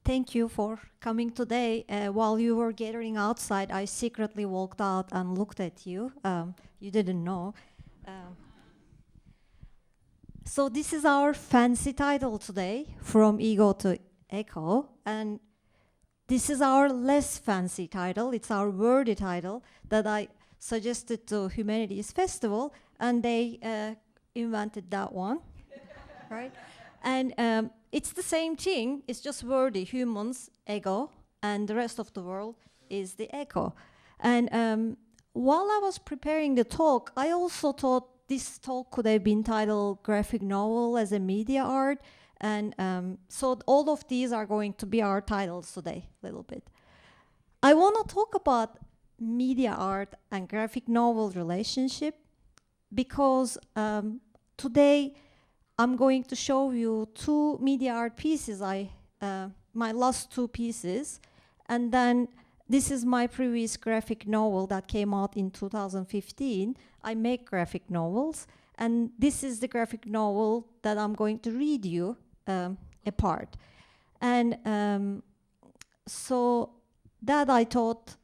thank you for coming today. While you were gathering outside, I secretly walked out and looked at you. You didn't know. So this is our fancy title today, From Ego to Echo. And this is our less fancy title. It's our wordy title that I suggested to Humanities Festival, and they invented that one, right? And it's the same thing, it's just wordy, humans, ego, and the rest of the world is the echo. And while I was preparing the talk, I also thought this talk could have been titled Graphic Novel as a Media Art, and so all of these are going to be our titles today, a little bit. I want to talk about media art and graphic novel relationship because today I'm going to show you two media art pieces, my last two pieces, and then this is my previous graphic novel that came out in 2015. I make graphic novels, and this is the graphic novel that I'm going to read you apart. And so that I thought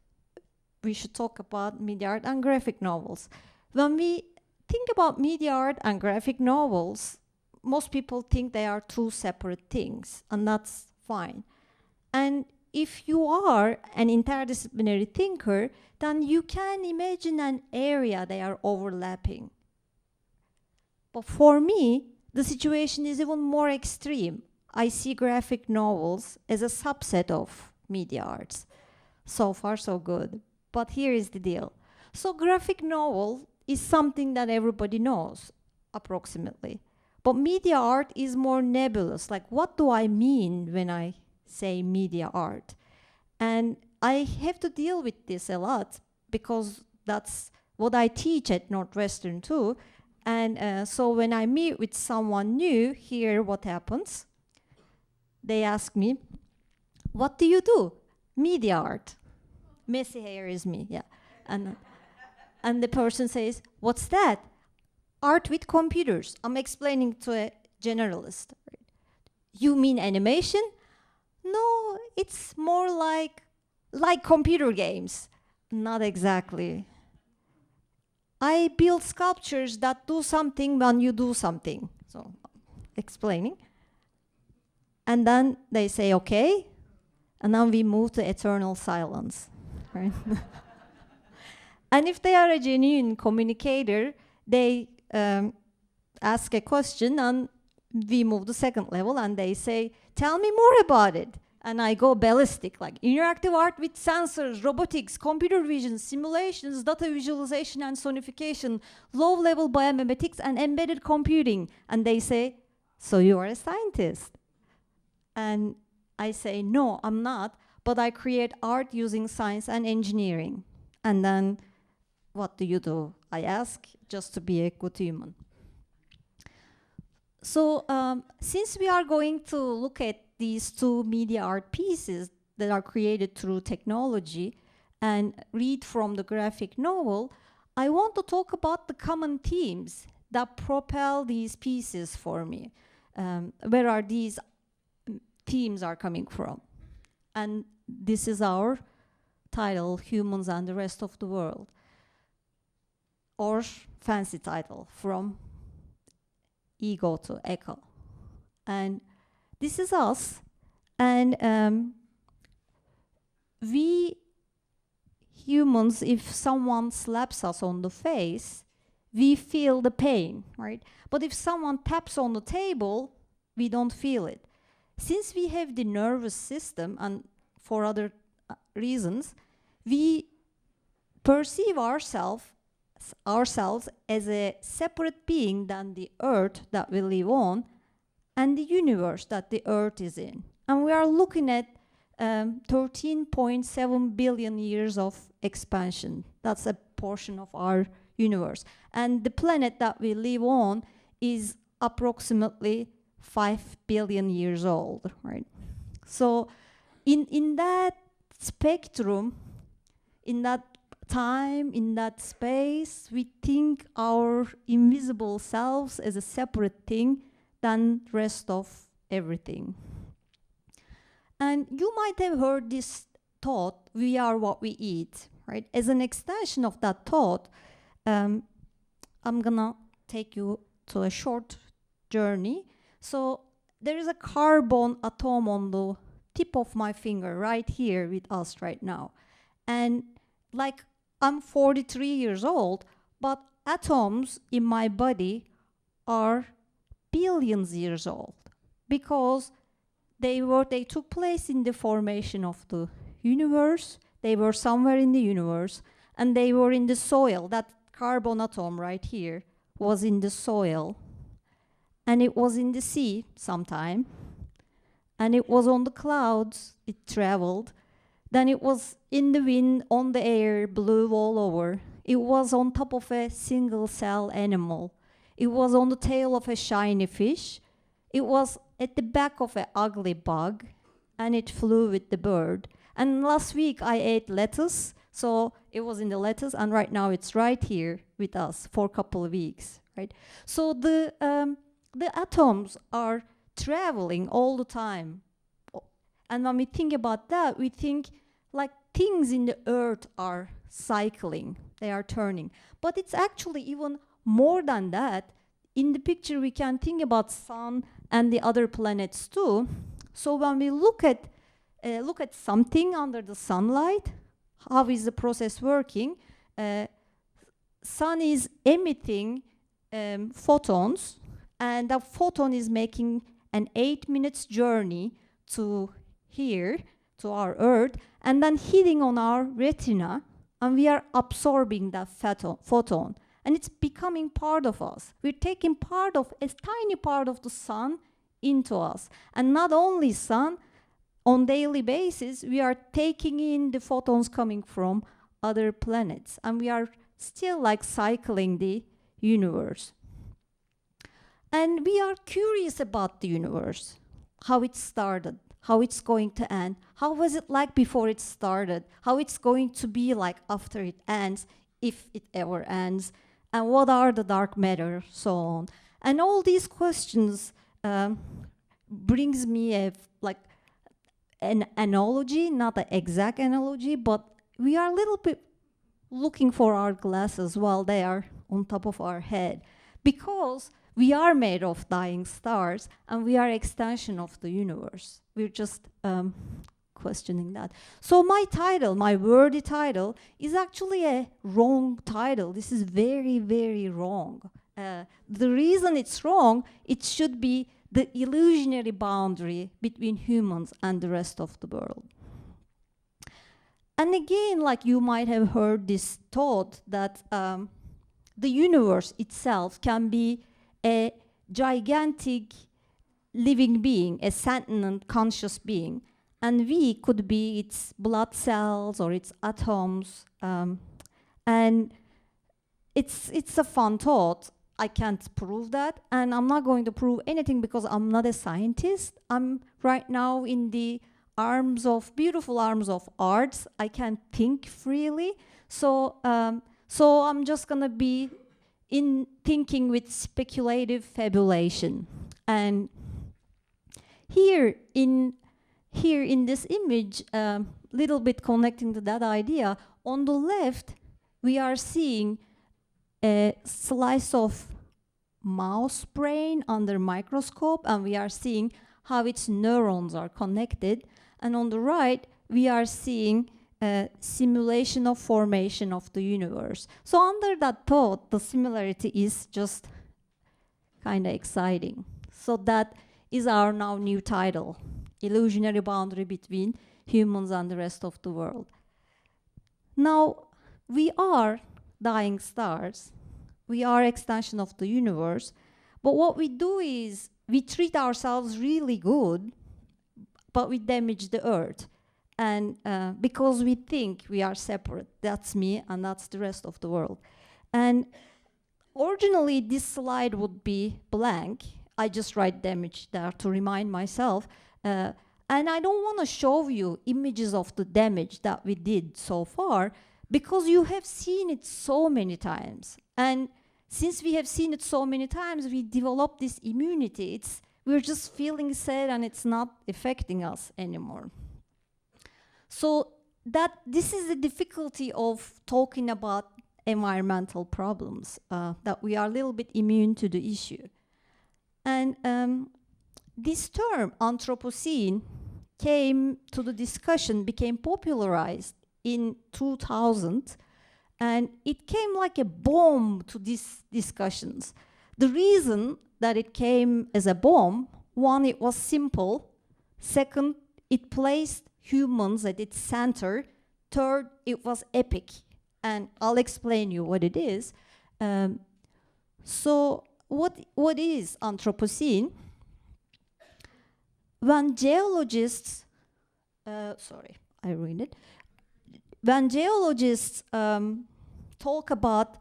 we should talk about media art and graphic novels. When we think about media art and graphic novels, most people think they are two separate things, and that's fine. And if you are an interdisciplinary thinker, then you can imagine an area they are overlapping. But for me, the situation is even more extreme. I see graphic novels as a subset of media arts. So far, so good. But here is the deal. So graphic novel is something that everybody knows, approximately. But media art is more nebulous. Like, what do I mean when I say media art? And I have to deal with this a lot because that's what I teach at Northwestern too. And so when I meet with someone new, here what happens? They ask me, what do you do? Media art. Messy hair is me, yeah. And the person says, what's that? Art with computers. I'm explaining to a generalist. You mean animation? No, it's more like computer games. Not exactly. I build sculptures that do something when you do something. So, explaining. And then they say, okay. And then we move to eternal silence. Right? And if they are a genuine communicator, they ask a question and we move to second level and they say, tell me more about it. And I go ballistic, like interactive art with sensors, robotics, computer vision, simulations, data visualization and sonification, low-level biomimetics and embedded computing. And they say, so you are a scientist. And I say, no, I'm not, but I create art using science and engineering. And then, what do? I ask, just to be a good human. So, since we are going to look at these two media art pieces that are created through technology and read from the graphic novel, I want to talk about the common themes that propel these pieces for me. Where are these themes are coming from? And this is our title, Humans and the Rest of the World. Or fancy title, From Ego to Echo. And this is us, and we humans, if someone slaps us on the face, we feel the pain, right? But if someone taps on the table, we don't feel it. Since we have the nervous system, and for other reasons, we perceive ourselves as a separate being than the earth that we live on and the universe that the earth is in. And we are looking at 13.7 billion years of expansion. That's a portion of our universe. And the planet that we live on is approximately 5 billion years old, right? So in that spectrum, in that time, in that space, we think our invisible selves as a separate thing than rest of everything. And you might have heard this thought, we are what we eat, right? As an extension of that thought, I'm gonna take you to a short journey. So there is a carbon atom on the tip of my finger right here with us right now. And like, I'm 43 years old, but atoms in my body are billions years old because they took place in the formation of the universe. They were somewhere in the universe, and they were in the soil. That carbon atom right here was in the soil, and it was in the sea sometime, and it was on the clouds, it traveled. Then it was in the wind, on the air, blew all over. It was on top of a single cell animal. It was on the tail of a shiny fish. It was at the back of an ugly bug, and it flew with the bird. And last week I ate lettuce, so it was in the lettuce, and right now it's right here with us for a couple of weeks, right? So the atoms are traveling all the time. And when we think about that, we think like things in the earth are cycling, they are turning. But it's actually even more than that. In the picture, we can think about sun and the other planets too. So when we look at something under the sunlight, how is the process working? Sun is emitting photons, and that photon is making an 8 minutes journey to here, to our Earth, and then hitting on our retina, and we are absorbing that photon, and it's becoming part of us. We're taking part of a tiny part of the sun into us, and not only sun, on daily basis, we are taking in the photons coming from other planets, and we are still like cycling the universe. And we are curious about the universe, how it started, how it's going to end, how was it like before it started, how it's going to be like after it ends, if it ever ends, and what are the dark matter, so on. And all these questions brings me an analogy, not an exact analogy, but we are a little bit looking for our glasses while they are on top of our head, because we are made of dying stars, and we are extension of the universe. We're just questioning that. So my title, my wordy title, is actually a wrong title. This is very, very wrong. The reason it's wrong, it should be the illusionary boundary between humans and the rest of the world. And again, like you might have heard this thought that the universe itself can be a gigantic living being, a sentient conscious being, and we could be its blood cells or its atoms, and it's a fun thought. I can't prove that, and I'm not going to prove anything because I'm not a scientist. I'm right now in the beautiful arms of arts. I can't think freely, so I'm just gonna be in thinking with speculative fabulation. And here in this image, little bit connecting to that idea, on the left we are seeing a slice of mouse brain under microscope, and we are seeing how its neurons are connected. And on the right, we are seeing a simulation of formation of the universe. So under that thought, the similarity is just kind of exciting. So that is our now new title, Illusionary Boundary Between Humans and the Rest of the World. Now, we are dying stars. We are extension of the universe. But what we do is we treat ourselves really good, but we damage the earth. And because we think we are separate, that's me and that's the rest of the world. And originally this slide would be blank. I just write damage there to remind myself. And I don't want to show you images of the damage that we did so far, because you have seen it so many times. And since we have seen it so many times, we developed this immunity. we're just feeling sad and it's not affecting us anymore. So this is the difficulty of talking about environmental problems, that we are a little bit immune to the issue. And this term, Anthropocene, came to the discussion, became popularized in 2000, and it came like a bomb to these discussions. The reason that it came as a bomb, one, it was simple. Second, it placed humans at its center. Third, it was epic. And I'll explain you what it is. So what is Anthropocene? When geologists, I ruined it. When geologists talk about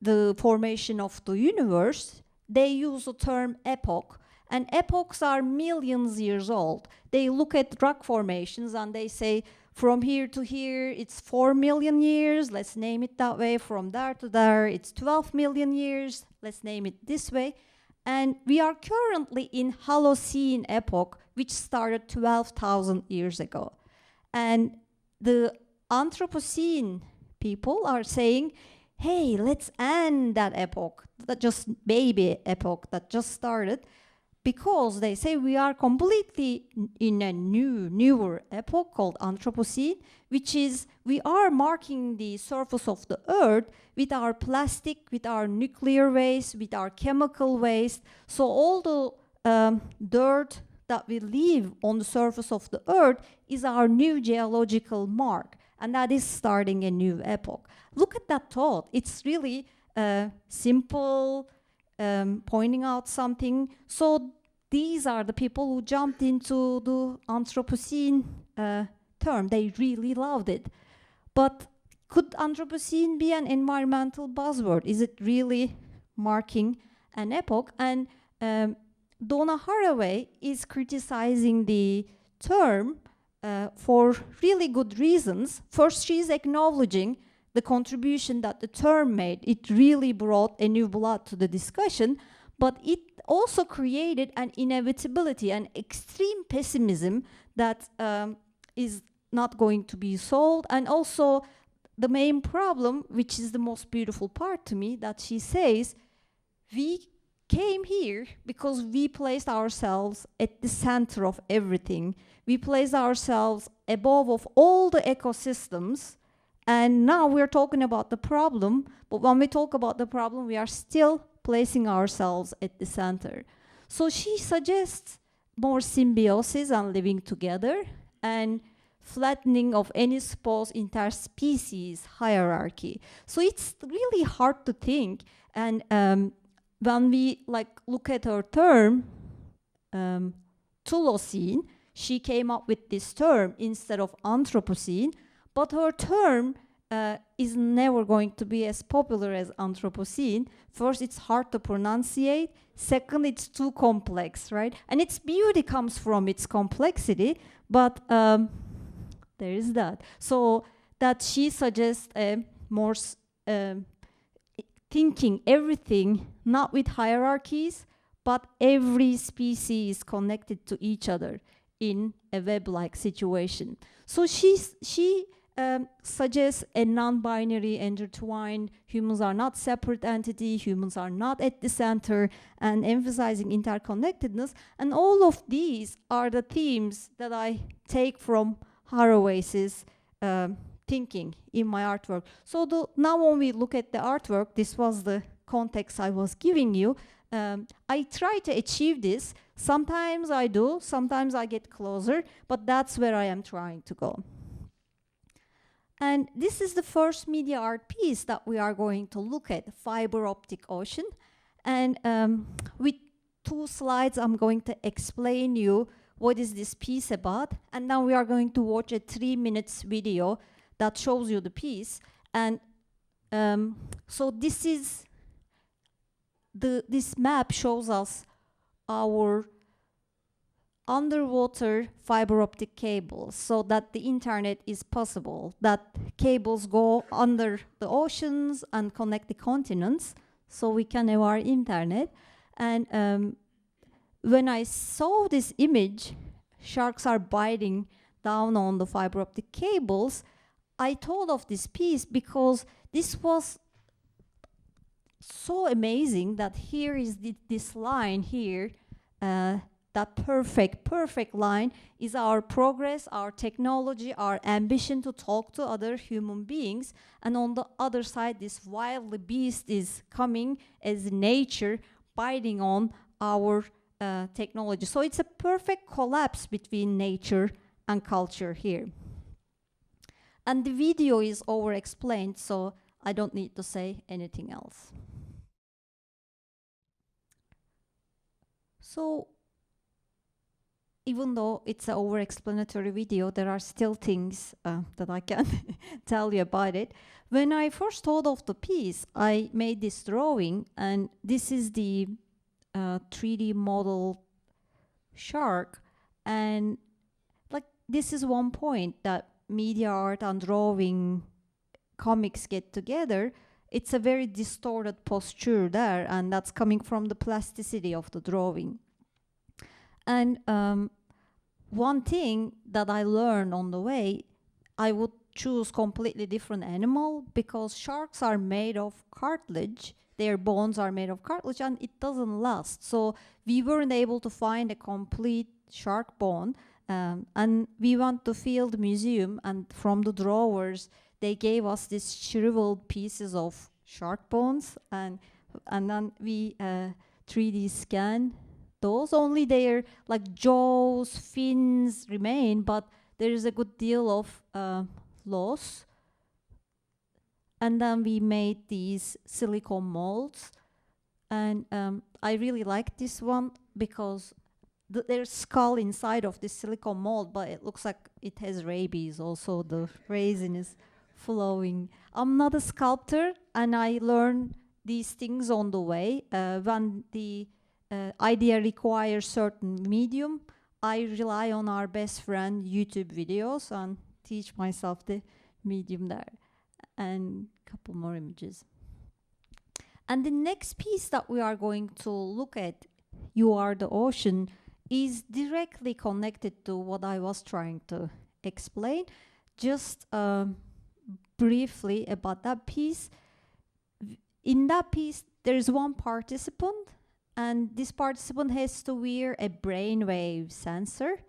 the formation of the universe, they use the term epoch. And epochs are millions years old. They look at rock formations and they say, from here to here, it's 4 million years, let's name it that way. From there to there, it's 12 million years, let's name it this way. And we are currently in Holocene epoch, which started 12,000 years ago. And the Anthropocene people are saying, hey, let's end that epoch, that just baby epoch that just started, because they say we are completely in a newer epoch called Anthropocene, which is we are marking the surface of the earth with our plastic, with our nuclear waste, with our chemical waste. So all the dirt that we leave on the surface of the earth is our new geological mark, and that is starting a new epoch. Look at that thought. It's really simple, pointing out something. So these are the people who jumped into the Anthropocene term. They really loved it. But could Anthropocene be an environmental buzzword? Is it really marking an epoch? And Donna Haraway is criticizing the term for really good reasons. First, she's acknowledging the contribution that the term made. It really brought a new blood to the discussion, but it also created an inevitability, an extreme pessimism that is not going to be solved. And also the main problem, which is the most beautiful part to me, that she says, we came here because we placed ourselves at the center of everything. We placed ourselves above of all the ecosystems. And now we're talking about the problem, but when we talk about the problem, we are still placing ourselves at the center. So she suggests more symbiosis and living together and flattening of any supposed interspecies hierarchy. So it's really hard to think. And when we look at her term, Thulocene, she came up with this term instead of Anthropocene. But her term is never going to be as popular as Anthropocene. First, it's hard to pronunciate. Second, it's too complex, right? And its beauty comes from its complexity, but there is that. So that she suggests more thinking everything, not with hierarchies, but every species is connected to each other in a web-like situation. So she suggests a non-binary, intertwined, humans are not separate entity, humans are not at the center, and emphasizing interconnectedness. And all of these are the themes that I take from Haraway's thinking in my artwork. So now when we look at the artwork, this was the context I was giving you. I try to achieve this. Sometimes I do, sometimes I get closer, but that's where I am trying to go. And this is the first media art piece that we are going to look at, Fiber-Optic Ocean. And with 2 slides, I'm going to explain you what is this piece about. And now we are going to watch a 3-minute video that shows you the piece. And so this is this map shows us our underwater fiber optic cables, so that the internet is possible, that cables go under the oceans and connect the continents, so we can have our internet. And when I saw this image, sharks are biting down on the fiber optic cables, I thought of this piece because this was so amazing that here is this line here, that perfect line is our progress, our technology, our ambition to talk to other human beings. And on the other side, this wild beast is coming as nature biting on our technology. So it's a perfect collapse between nature and culture here. And the video is over-explained, so I don't need to say anything else. So, even though it's an over-explanatory video, there are still things that I can tell you about it. When I first thought of the piece, I made this drawing, and this is the 3D model shark. And like, this is one point that media art and drawing comics get together. It's a very distorted posture there, and that's coming from the plasticity of the drawing. And one thing that I learned on the way, I would choose completely different animal because sharks are made of cartilage. Their bones are made of cartilage and it doesn't last. So we weren't able to find a complete shark bone. And we went to Field Museum, and from the drawers, they gave us these shriveled pieces of shark bones, and then we 3D scan those. Only their like jaws, fins remain, but there is a good deal of loss. And then we made these silicone molds, and I really like this one because there's skull inside of this silicone mold, but it looks like it has rabies. Also, the resin is flowing. I'm not a sculptor, and I learned these things on the way. When the idea requires certain medium, I rely on our best friend YouTube videos and teach myself the medium there. And a couple more images. And the next piece that we are going to look at, You Are the Ocean, is directly connected to what I was trying to explain. Just briefly about that piece. In that piece, there is one participant, and this participant has to wear a brainwave sensor,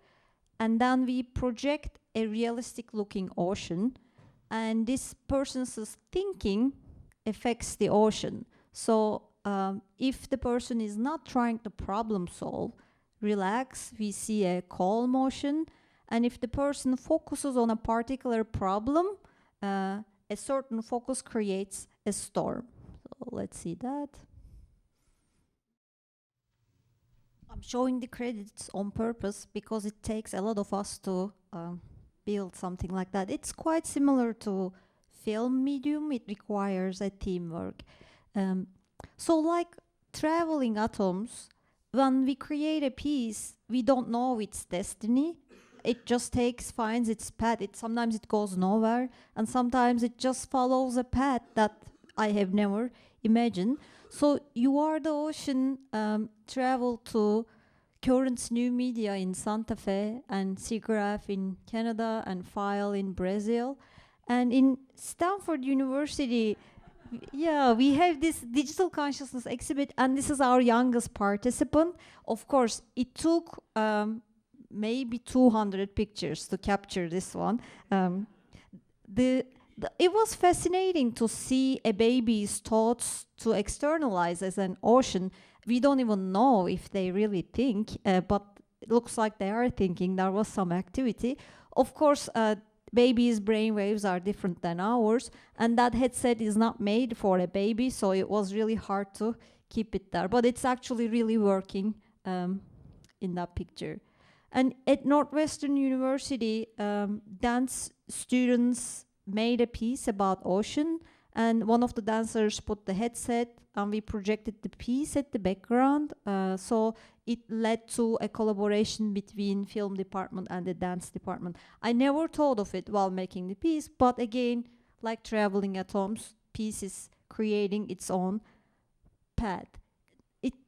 and then we project a realistic looking ocean, and this person's thinking affects the ocean. So if the person is not trying to problem solve, relax, we see a calm ocean, and if the person focuses on a particular problem, a certain focus creates a storm. So let's see that. I'm showing the credits on purpose because it takes a lot of us to build something like that. It's quite similar to film medium. It requires a teamwork. So like traveling atoms, when we create a piece, we don't know its destiny. It just finds its path. Sometimes it goes nowhere, and sometimes it just follows a path that I have never imagined. So You Are the Ocean traveled to Currents New Media in Santa Fe, and SIGGRAPH in Canada, and File in Brazil. And in Stanford University, we have this digital consciousness exhibit, and this is our youngest participant. Of course, it took maybe 200 pictures to capture this one. It was fascinating to see a baby's thoughts to externalize as an ocean. We don't even know if they really think, but it looks like they are thinking. There was some activity. Of course, babies' brainwaves are different than ours, and that headset is not made for a baby, so it was really hard to keep it there. But it's actually really working in that picture. And at Northwestern University, dance students made a piece about ocean, and one of the dancers put the headset, and we projected the piece at the background. So it led to a collaboration between film department and the dance department. I never thought of it while making the piece, but again, like traveling atoms, piece is creating its own path.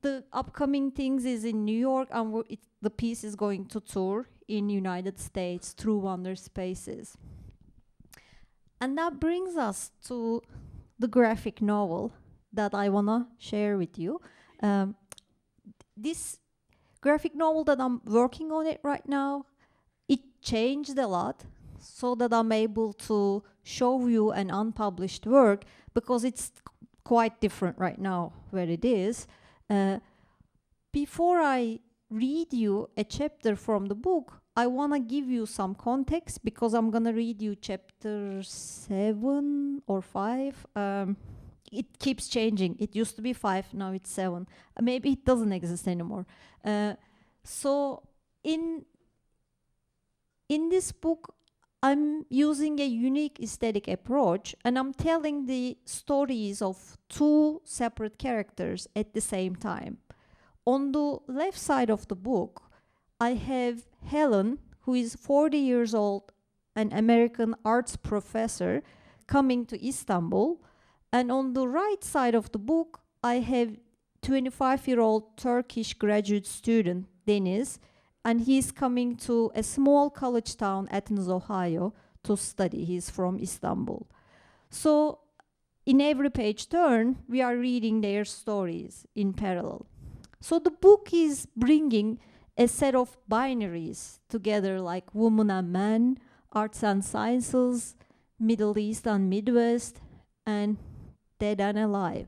the upcoming things is in New York, and the piece is going to tour in United States through Wonder Spaces. And that brings us to the graphic novel that I wanna share with you. This graphic novel that I'm working on it right now, it changed a lot so that I'm able to show you an unpublished work, because it's quite different right now where it is. Before I read you a chapter from the book, I want to give you some context, because I'm going to read you chapter 7 or 5. It keeps changing. It used to be 5, now it's 7. Maybe it doesn't exist anymore. So in this book, I'm using a unique aesthetic approach, and I'm telling the stories of 2 separate characters at the same time. On the left side of the book, I have Helen, who is 40 years old, an American arts professor coming to Istanbul. And on the right side of the book, I have 25-year-old Turkish graduate student, Deniz, and he's coming to a small college town, Athens, Ohio, to study. He's from Istanbul. So in every page turn, we are reading their stories in parallel. So the book is bringing a set of binaries together, like woman and man, arts and sciences, Middle East and Midwest, and dead and alive.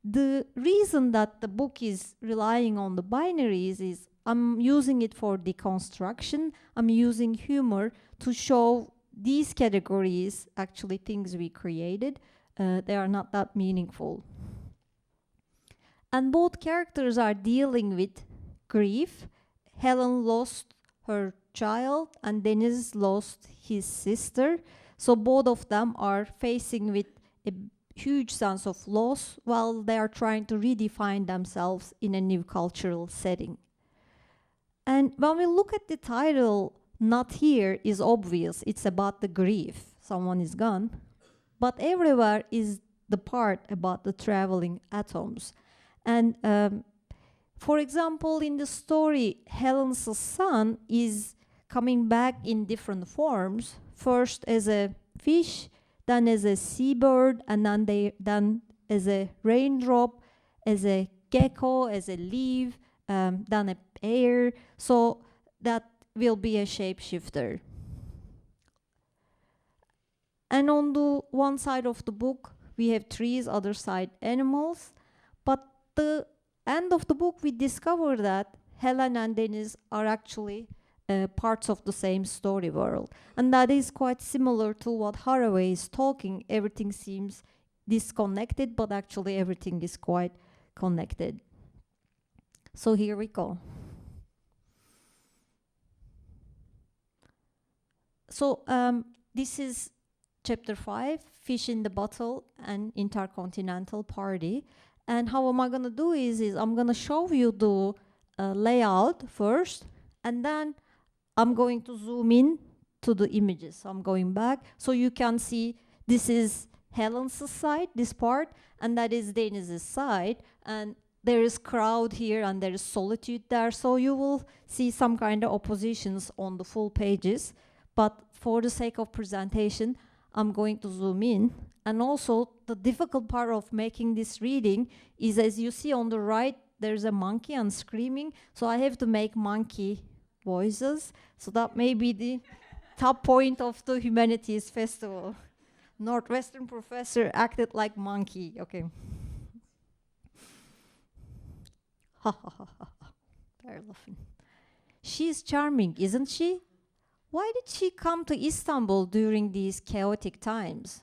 The reason that the book is relying on the binaries is I'm using it for deconstruction. I'm using humor to show these categories, actually things we created, they are not that meaningful. And both characters are dealing with grief. Helen lost her child, and Deniz lost his sister. So both of them are facing with a huge sense of loss while they are trying to redefine themselves in a new cultural setting. And when we look at the title, Not Here, is obvious. It's about the grief. Someone is gone. But everywhere is the part about the traveling atoms. And for example, in the story, Helen's son is coming back in different forms. First as a fish, then as a seabird, and then as a raindrop, as a gecko, as a leaf, then a air. So that will be a shapeshifter. And on the one side of the book, we have trees, other side animals. But the end of the book, we discover that Helen and Deniz are actually parts of the same story world. And that is quite similar to what Haraway is talking. Everything seems disconnected, but actually everything is quite connected. So here we go. So this is chapter 5, Fish in the Bottle and Intercontinental Party. And how am I going to do is I'm going to show you the layout first, and then I'm going to zoom in to the images. So I'm going back so you can see this is Helen's side, this part, and that is Deniz's side. And there is crowd here and there is solitude there. So you will see some kind of oppositions on the full pages. But for the sake of presentation, I'm going to zoom in. And also, the difficult part of making this reading is, as you see on the right, there's a monkey and screaming. So I have to make monkey voices. So that may be the top point of the Humanities Festival. Northwestern professor acted like monkey. Okay. Ha ha ha ha. They're laughing. She's charming, isn't she? Why did she come to Istanbul during these chaotic times?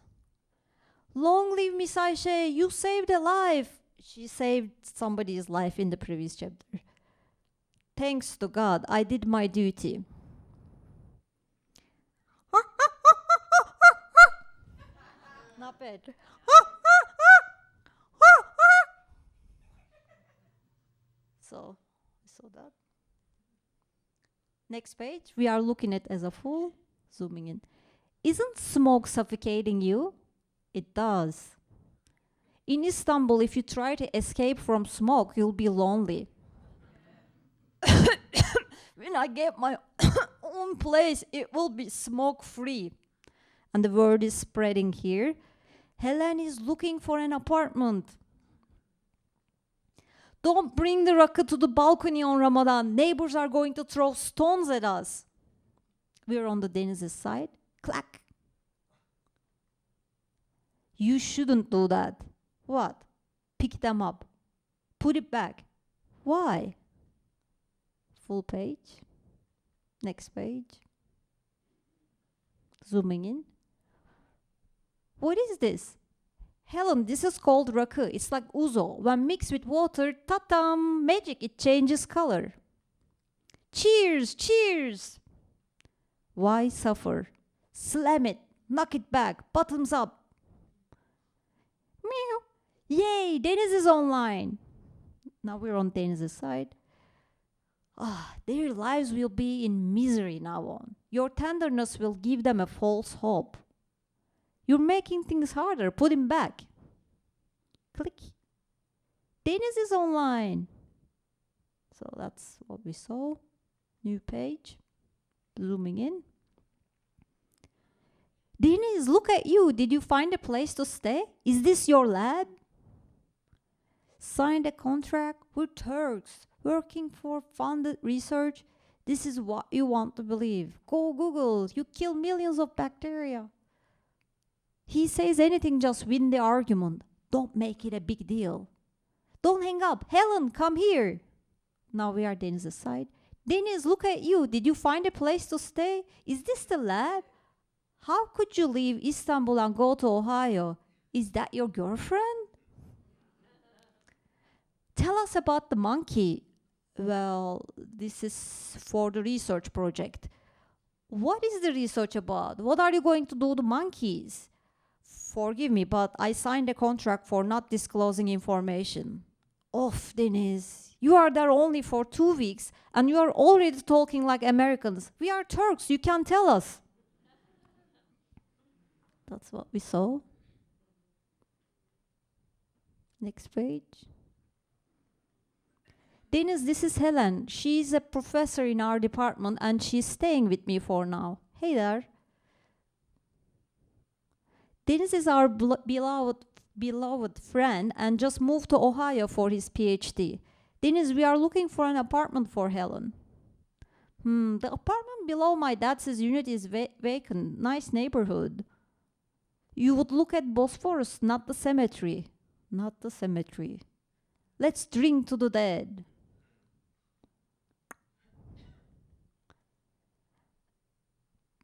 Long live Miss Ayşe, you saved a life. She saved somebody's life in the previous chapter. Thanks to God, I did my duty. Not bad. So, that. Next page, we are looking at as a full, zooming in. Isn't smoke suffocating you? It does. In Istanbul, if you try to escape from smoke, you'll be lonely. When I get my own place, it will be smoke-free. And the word is spreading here. Helen is looking for an apartment. Don't bring the rakı to the balcony on Ramadan. Neighbors are going to throw stones at us. We're on the Deniz's side. Clack. You shouldn't do that. What? Pick them up. Put it back. Why? Full page. Next page. Zooming in. What is this? Helen, this is called rakı. It's like ouzo. When mixed with water, ta-dam, magic, it changes color. Cheers, cheers. Why suffer? Slam it, knock it back, bottoms up. Meow. Yay, Deniz is online. Now we're on Deniz's side. Their lives will be in misery now on. Your tenderness will give them a false hope. You're making things harder. Put him back. Click. Deniz is online. So that's what we saw. New page. Zooming in. Deniz, look at you. Did you find a place to stay? Is this your lab? Signed a contract? We're Turks. Working for funded research. This is what you want to believe. Go Google. You kill millions of bacteria. He says anything, just win the argument. Don't make it a big deal. Don't hang up. Helen, come here. Now we are Deniz's side. Deniz, look at you. Did you find a place to stay? Is this the lab? How could you leave Istanbul and go to Ohio? Is that your girlfriend? Tell us about the monkey. Well, this is for the research project. What is the research about? What are you going to do to monkeys? Forgive me, but I signed a contract for not disclosing information. Off, Deniz. You are there only for 2 weeks, and you are already talking like Americans. We are Turks, you can tell us. That's what we saw. Next page. Deniz, this is Helen. She's a professor in our department, and she's staying with me for now. Hey there. Deniz is our beloved friend and just moved to Ohio for his PhD. Deniz, we are looking for an apartment for Helen. The apartment below my dad's unit is vacant. Nice neighborhood. You would look at Bosphorus, not the cemetery. Not the cemetery. Let's drink to the dead.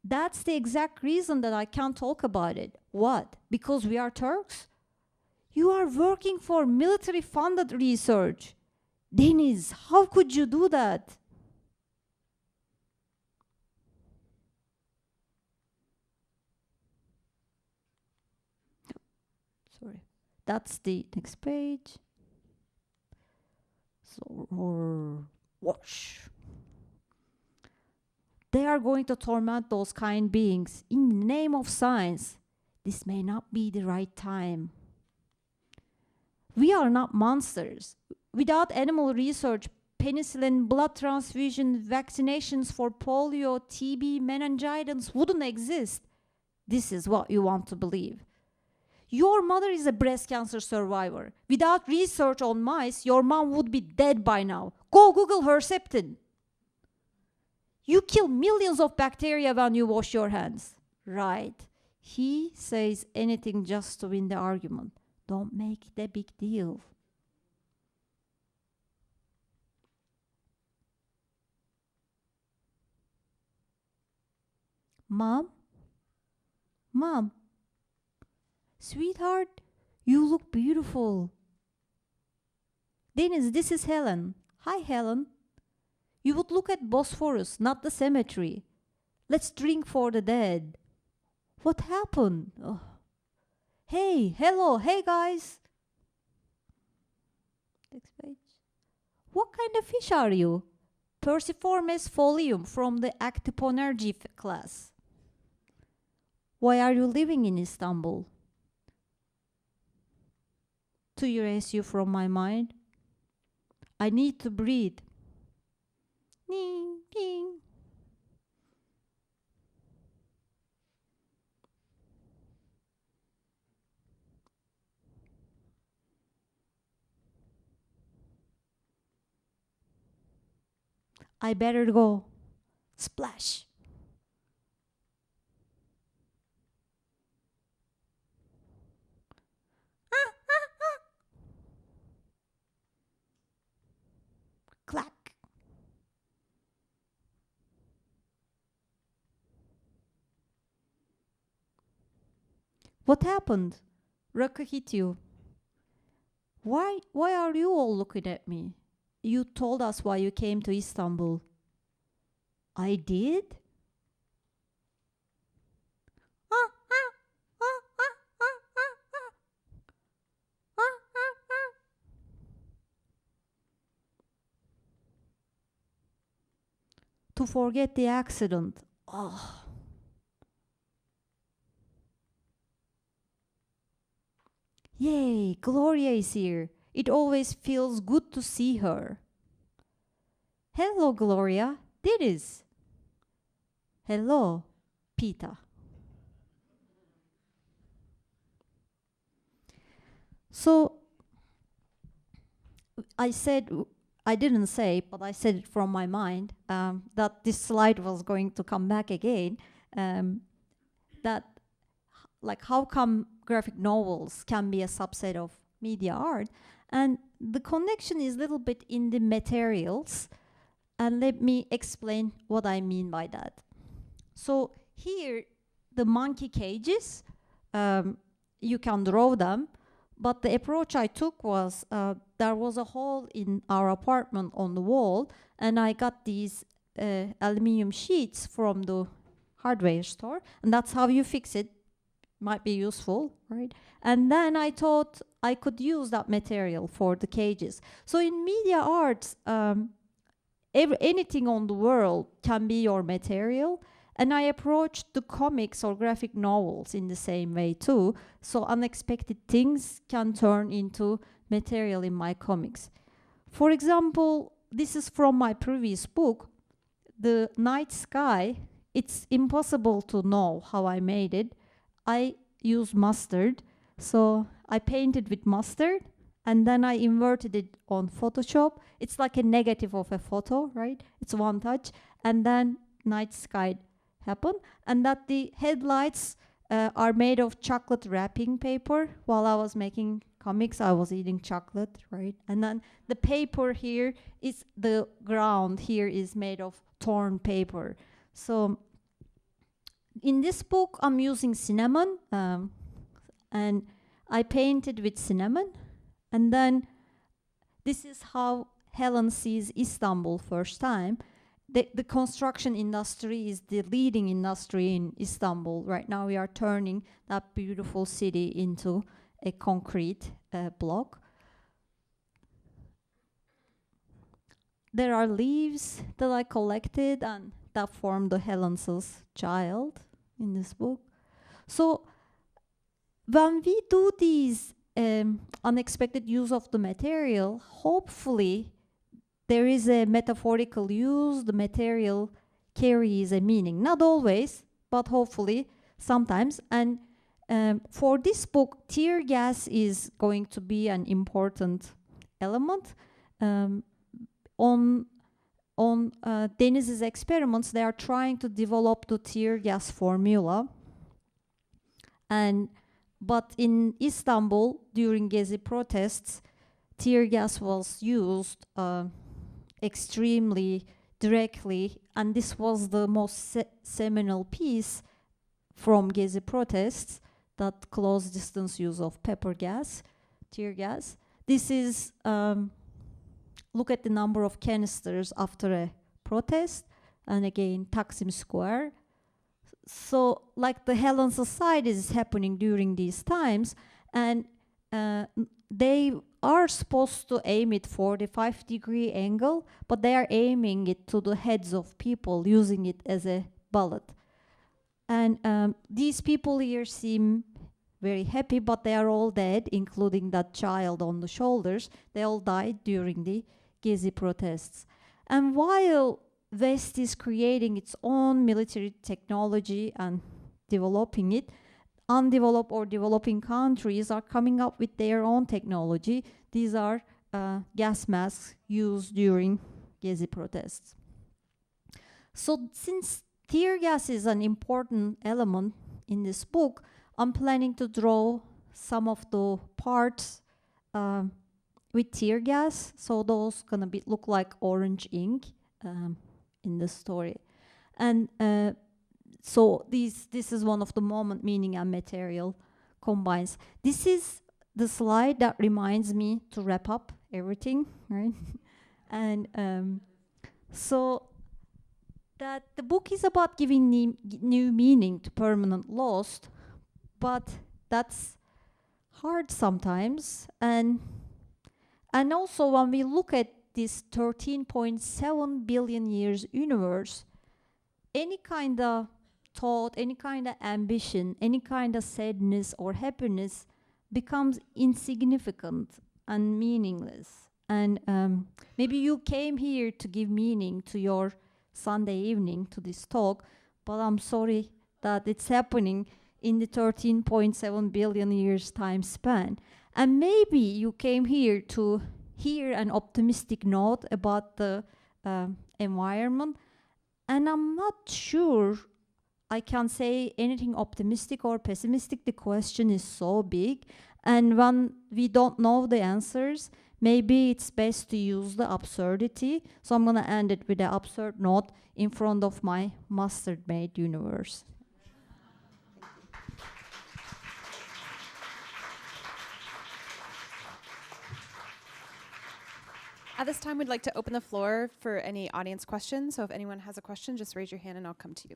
That's the exact reason that I can't talk about it. What? Because we are Turks? You are working for military-funded research. Deniz, how could you do that? Sorry. That's the next page. So, wash. They are going to torment those kind beings in the name of science. This may not be the right time. We are not monsters. Without animal research, penicillin, blood transfusion, vaccinations for polio, TB, meningitis wouldn't exist. This is what you want to believe. Your mother is a breast cancer survivor. Without research on mice, your mom would be dead by now. Go Google Herceptin. You kill millions of bacteria when you wash your hands. Right. He says anything just to win the argument. Don't make it a big deal. Mom? Mom? Sweetheart, you look beautiful. Deniz, this is Helen. Hi, Helen. You would look at Bosphorus, not the cemetery. Let's drink for the dead. What happened? Oh. Hey, hello, hey guys. Next page. What kind of fish are you? Perciformes folium from the Actiponergy class. Why are you living in Istanbul? to erase you from my mind. I need to breathe. Ding, ding. I better go. Splash. Clack. What happened? Raka hit you. Why are you all looking at me? You told us why you came to Istanbul. I did? To forget the accident. Oh. Yay, Gloria is here. It always feels good to see her. Hello, Gloria. Didis. Hello, Pita. So, I didn't say, but I said it from my mind, that this slide was going to come back again. That, like, how come graphic novels can be a subset of media art? And the connection is a little bit in the materials. And let me explain what I mean by that. So here, the monkey cages, you can draw them. But the approach I took was, there was a hole in our apartment on the wall, and I got these aluminum sheets from the hardware store, and that's how you fix it. Might be useful, right? And then I thought I could use that material for the cages. So in media arts, anything on the world can be your material. And I approached the comics or graphic novels in the same way too. So unexpected things can turn into material in my comics. For example, this is from my previous book, The Night Sky. It's impossible to know how I made it. I used mustard. So I painted with mustard, and then I inverted it on Photoshop. It's like a negative of a photo, right? It's one touch. And then night sky happened. And that the headlights are made of chocolate wrapping paper. While I was making comics, I was eating chocolate, right? And then the paper here is, the ground here is made of torn paper. So in this book, I'm using cinnamon, and I painted with cinnamon. And then this is how Helen sees Istanbul first time. The construction industry is the leading industry in Istanbul. Right now we are turning that beautiful city into a concrete block. There are leaves that I collected and that form the Helen's child in this book. So when we do these unexpected use of the material, hopefully there is a metaphorical use, the material carries a meaning. Not always, but hopefully sometimes. And for this book, tear gas is going to be an important element. On Deniz's experiments, they are trying to develop the tear gas formula. But in Istanbul, during Gezi protests, tear gas was used extremely directly, and this was the most seminal piece from Gezi protests, that close distance use of pepper gas, tear gas. This is, look at the number of canisters after a protest, and again, Taksim Square. So, like the Helen Society is happening during these times, and they are supposed to aim it 45-degree angle, but they are aiming it to the heads of people, using it as a bullet. And these people here seem very happy, but they are all dead, including that child on the shoulders. They all died during the Gezi protests. And while West is creating its own military technology and developing it, undeveloped or developing countries are coming up with their own technology. These are gas masks used during Gezi protests. So since tear gas is an important element in this book, I'm planning to draw some of the parts with tear gas. So those gonna look like orange ink in the story. And so this is one of the moment, meaning, and material combines. This is the slide that reminds me to wrap up everything, right? And so that the book is about giving new meaning to permanent lost, but that's hard sometimes. And also when we look at this 13.7 billion years universe, any kind of thought, any kind of ambition, any kind of sadness or happiness becomes insignificant and meaningless. And maybe you came here to give meaning to your Sunday evening to this talk, but I'm sorry that it's happening in the 13.7 billion years time span. And maybe you came here to hear an optimistic note about the environment, and I'm not sure I can say anything optimistic or pessimistic. The question is so big, and when we don't know the answers, maybe it's best to use the absurdity. So I'm gonna end it with an absurd note in front of my mustard-made universe. At this time, we'd like to open the floor for any audience questions. So if anyone has a question, just raise your hand and I'll come to you.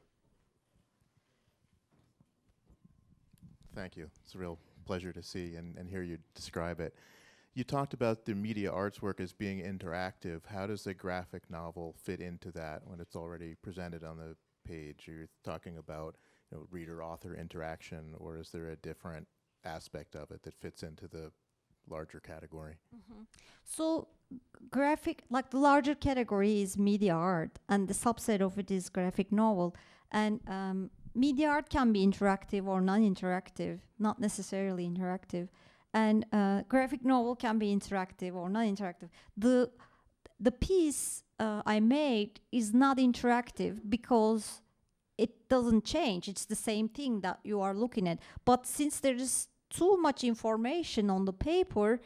Thank you. It's a real pleasure to see and hear you describe it. You talked about the media arts work as being interactive. How does a graphic novel fit into that when it's already presented on the page? Are you talking about reader-author interaction, or is there a different aspect of it that fits into the larger category? Mm-hmm. So graphic, like the larger category is media art, and the subset of it is graphic novel. And media art can be interactive or non-interactive, not necessarily interactive. And graphic novel can be interactive or non-interactive. The piece I made is not interactive because it doesn't change. It's the same thing that you are looking at. But since there is too much information on the paper,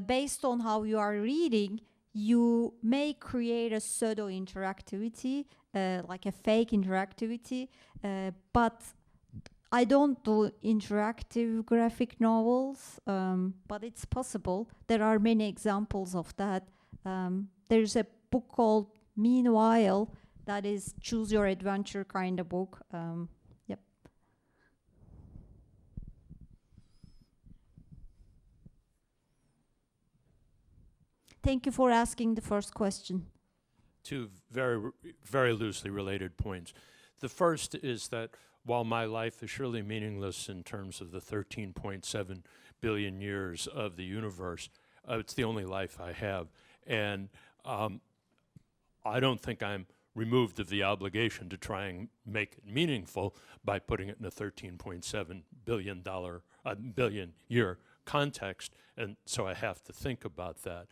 based on how you are reading, you may create a pseudo-interactivity, like a fake interactivity, but I don't do interactive graphic novels, but it's possible. There are many examples of that. There's a book called Meanwhile that is choose your adventure kind of book. Yep. Thank you for asking the first question. Two very loosely related points. The first is that while my life is surely meaningless in terms of the 13.7 billion years of the universe, it's the only life I have. And I don't think I'm removed of the obligation to try and make it meaningful by putting it in a $13.7 billion year context. And so I have to think about that.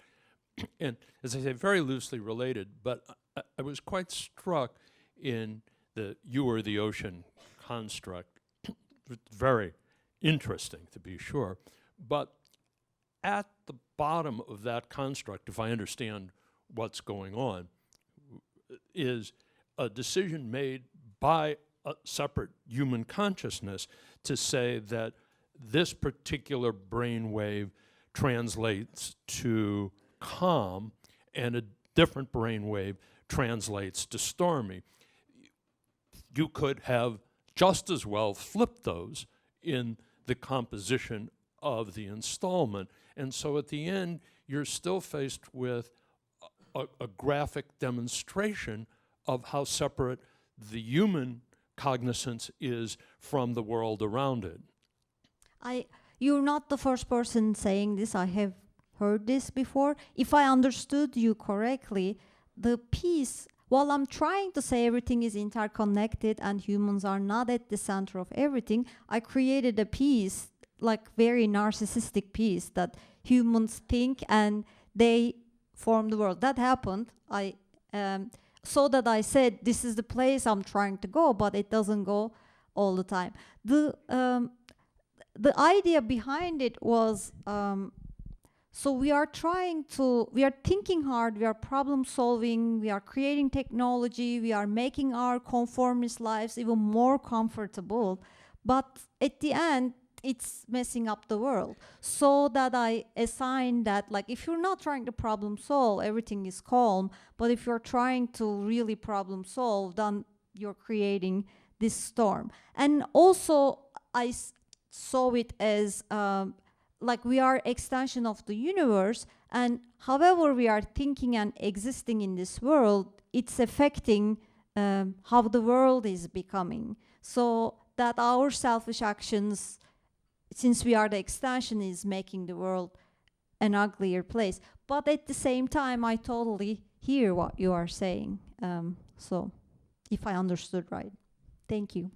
And as I say, very loosely related, but I was quite struck in the you are the ocean construct. Very interesting, to be sure. But at the bottom of that construct, if I understand what's going on, is a decision made by a separate human consciousness to say that this particular brainwave translates to calm and a different brainwave translates to stormy. You could have just as well flipped those in the composition of the installment. And so at the end, you're still faced with a graphic demonstration of how separate the human cognizance is from the world around it. You're not the first person saying this. I have heard this before. If I understood you correctly, the piece, while I'm trying to say everything is interconnected and humans are not at the center of everything, I created a piece, like very narcissistic piece, that humans think and they form the world. That happened. So that I said, this is the place I'm trying to go, but it doesn't go all the time. The idea behind it was, so we are thinking hard, we are problem solving, we are creating technology, we are making our conformist lives even more comfortable, but at the end, it's messing up the world. So that I assign that, like, if you're not trying to problem solve, everything is calm, but if you're trying to really problem solve, then you're creating this storm. And also, I saw it as like we are extension of the universe, and however we are thinking and existing in this world, it's affecting how the world is becoming. So that our selfish actions, since we are the extension, is making the world an uglier place. But at the same time, I totally hear what you are saying. So if I understood right. Thank you.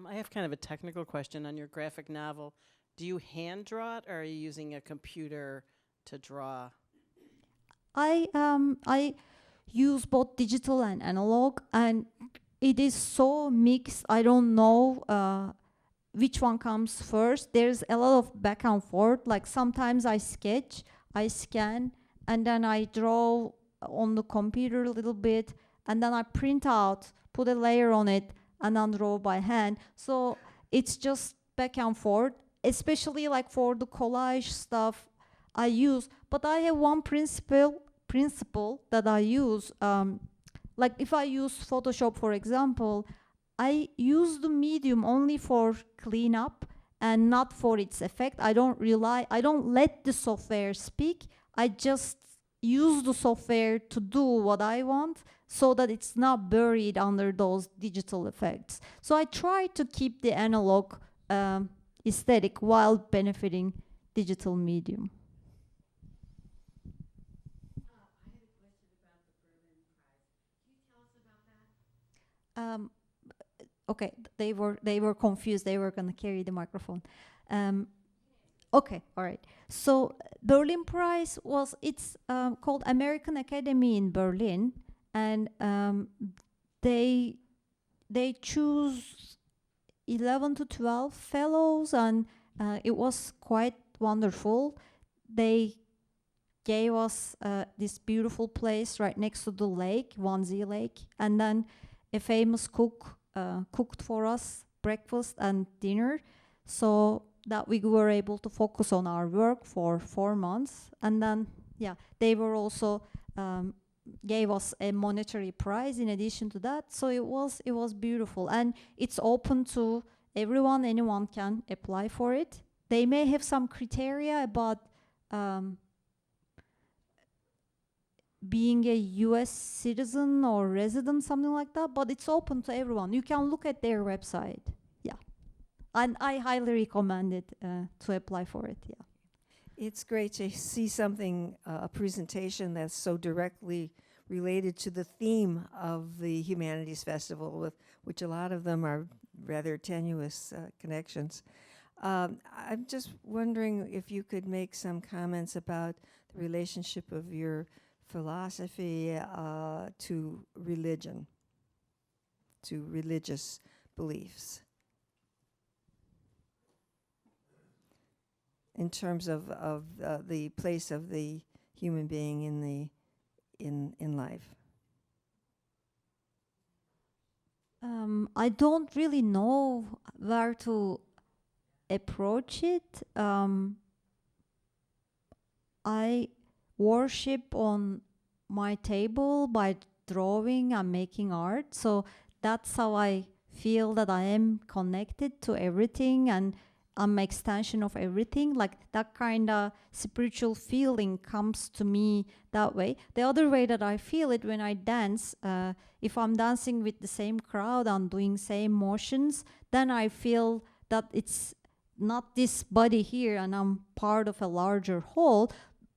I have kind of a technical question on your graphic novel. Do you hand draw it, or are you using a computer to draw? I use both digital and analog, and it is so mixed. I don't know which one comes first. There's a lot of back and forth. Like sometimes I sketch, I scan, and then I draw on the computer a little bit, and then I print out, put a layer on it, and then draw by hand. So it's just back and forth, especially like for the collage stuff I use. But I have one principle that I use. Like if I use Photoshop, for example, I use the medium only for cleanup and not for its effect. I don't let the software speak. I just use the software to do what I want, so that it's not buried under those digital effects. So I try to keep the analog aesthetic while benefiting digital medium. Okay, they were confused. They were gonna carry the microphone. Okay, all right. So Berlin Prize it's called American Academy in Berlin, and they choose 11 to 12 fellows, and it was quite wonderful. They gave us this beautiful place right next to the lake, Wannsee Lake, and then a famous cook cooked for us breakfast and dinner, so that we were able to focus on our work for 4 months. And then, yeah, they were also gave us a monetary prize in addition to that. So it was beautiful, and it's open to everyone. Anyone can apply for it. They may have some criteria about being a US citizen or resident, something like that, but it's open to everyone. You can look at their website. Yeah. And I highly recommend it to apply for it. Yeah. It's great to see something, a presentation that's so directly related to the theme of the Humanities Festival, with which a lot of them are rather tenuous connections. I'm just wondering if you could make some comments about the relationship of your philosophy to religion, to religious beliefs, in terms of the place of the human being in life. I don't really know where to approach it. I worship on my table by drawing and making art, so that's how I feel that I am connected to everything, and I'm an extension of everything. Like that kind of spiritual feeling comes to me that way. The other way that I feel it when I dance, if I'm dancing with the same crowd and doing same motions, then I feel that it's not this body here and I'm part of a larger whole.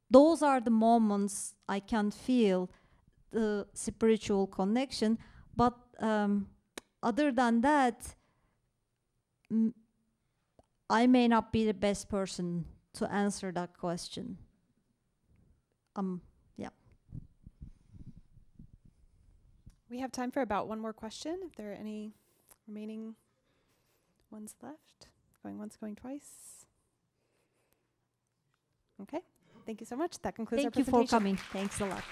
Those are the moments I can feel the spiritual connection. But other than that, I may not be the best person to answer that question. Yeah. We have time for about one more question, if there are any remaining ones left. Going once, going twice. Okay, thank you so much. That concludes our Thank you presentation. for coming. Thanks a lot.